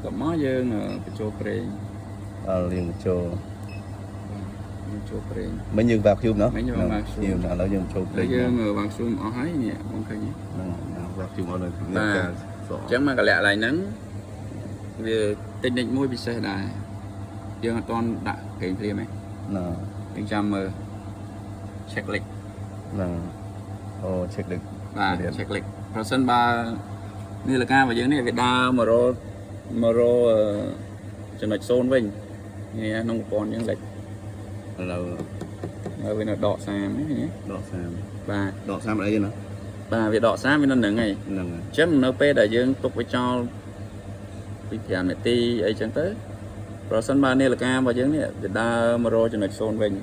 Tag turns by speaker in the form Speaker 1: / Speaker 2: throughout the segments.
Speaker 1: តមកយើងបញ្ចូលប្រេង
Speaker 2: liền cho
Speaker 1: បញ្ចូលប្រេង
Speaker 2: mấy những vacuum nó
Speaker 1: Mấy những vacuum.
Speaker 2: nhiều là nó dùng cho
Speaker 1: ហើយយើងវ៉ាងស៊ូមអស់ហើយនេះបងឃើញទេ
Speaker 2: vacuum ở đây
Speaker 1: ចឹងមកកលៈកន្លែងហ្នឹងវាតិចនិចមួយពិសេសដែរយើងអត់ទាន់ដាក់ប្រេងព្រាមទេ
Speaker 2: nè
Speaker 1: យើងចាំមើល check lick
Speaker 2: nè ô check được
Speaker 1: បាទ check lick ប្រសិនបើនាឡិការបស់យើងនេះវាដើរមករចំណុច0វិញនេះក្នុងប្រព័ន្ធយើងលេច
Speaker 2: là
Speaker 1: ហើយវានៅដក30នេះ
Speaker 2: đọ sam
Speaker 1: បាទ
Speaker 2: đọ sam ở đây chứ nó
Speaker 1: បាទវាដក30វានៅនឹងហើយ
Speaker 2: nè
Speaker 1: អញ្ចឹងនៅពេលដែលយើងទុកវាចោលពី5នាទីអីចឹងទៅប្រសិនបើនាឡិការបស់យើងនេះវាដើរមករចំណុច0វិញ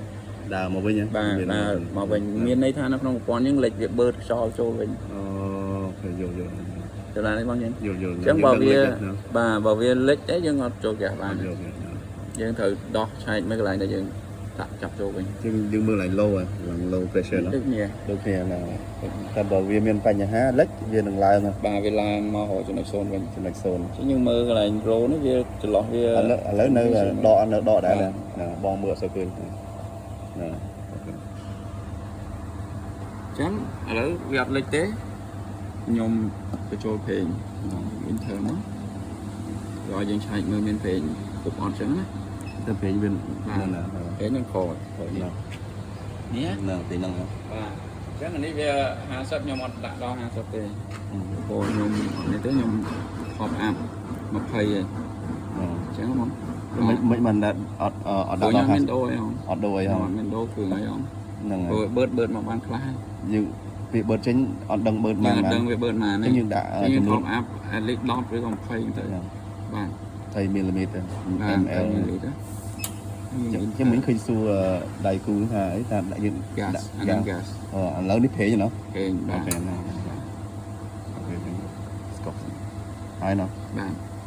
Speaker 2: đào mà với nhá
Speaker 1: បាទដើរមកវិញមានន័យថានៅក្នុងប្រព័ន្ធយើងលេចវាបឺតខ្យល់ចូលវិញ
Speaker 2: phải vô vô
Speaker 1: ចលនានេះបងយើង
Speaker 2: vô vô
Speaker 1: អញ្ចឹងបើវាបាទបើវាលេចអីយើងអត់ចូលផ្ទះបាន
Speaker 2: vô
Speaker 1: យើងត្រូវដោះឆែកមើលកន្លែងដែលយើងដាក់ចាប់ចូលវិញ
Speaker 2: chứ dương mưa lại low à là low pressure nó
Speaker 1: ដូចនេះ
Speaker 2: đôi khi là ta bảo viên miền Tây nhà há lách viên đừng lại mà
Speaker 1: បាទវាឡើងមករកចំណុច0វិញ
Speaker 2: trên lạch sồn
Speaker 1: អញ្ចឹងយើងមើលកន្លែងរោនេះវាចន្លោះវា
Speaker 2: lấy nơi là đọ đã là bong mưa sao quên nè
Speaker 1: អញ្ចឹងឥឡូវវាអត់លេចទេខ្ញុំបញ្ចូលពេង intern មកឲ្យយើងឆែកមើលមានពេងគ្រប់អត់អញ្ចឹងណា
Speaker 2: ta phải viên
Speaker 1: បាទ
Speaker 2: nè
Speaker 1: ពេងនឹងខនេះ នេះ
Speaker 2: nè tí năng
Speaker 1: បាទអញ្ចឹងអានេះវា50ខ្ញុំអត់ដាក់ដល់50ទេព្រោះខ្ញុំនេះទៅខ្ញុំខប់អាប់20ឯងអញ្ចឹងមក
Speaker 2: mình đã ở
Speaker 1: ខ្ញុំ
Speaker 2: đó
Speaker 1: មានដូរអីហ៎
Speaker 2: ở đôi
Speaker 1: ខ្ញុំ
Speaker 2: không
Speaker 1: មានដូរគឺអីហ៎
Speaker 2: nè
Speaker 1: ព្រោះបឺតមកបានខ្លះហើយ
Speaker 2: nhưng bị bớt chính ở đằng bớt
Speaker 1: យើង
Speaker 2: mà
Speaker 1: អត់ដឹងវាបឺតមកនេះ
Speaker 2: nhưng đã
Speaker 1: ខ្ញុំខ
Speaker 2: trong
Speaker 1: ប់អាប់អាលីក10ឬក៏20ទៅបាទ
Speaker 2: thầy mm
Speaker 1: បាទ
Speaker 2: ml
Speaker 1: នេះទៅ
Speaker 2: chứ mình khi xua đầy cú ha ấy ta đại diện
Speaker 1: ហ្គាសអានេះហ្គាស
Speaker 2: lớn đi thế cho nó
Speaker 1: ពេងបាទ
Speaker 2: ok nè ok Scott hai nó
Speaker 1: បាទ